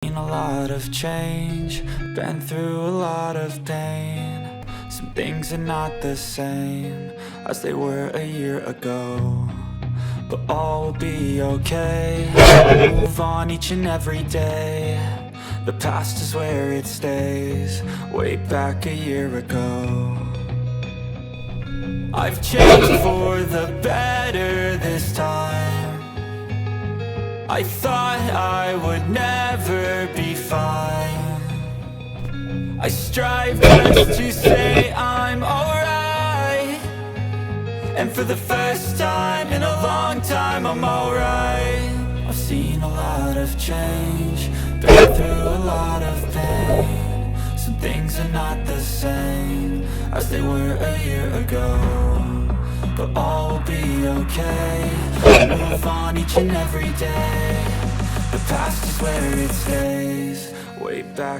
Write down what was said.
Seen a lot of change, been through a lot of pain. Some things are not the same as they were a year ago, but all will be okay. Move on each and every day. The past is where it stays, way back a year ago. I've changed for the better this time. I thought I would never be fine. I strive just to say I'm alright, and for the first time in a long time I'm alright. I've seen a lot of change, been through a lot of pain. Some things are not the same as they were a year ago, but all will be okay. Move on each and every day. The past is where it stays, way back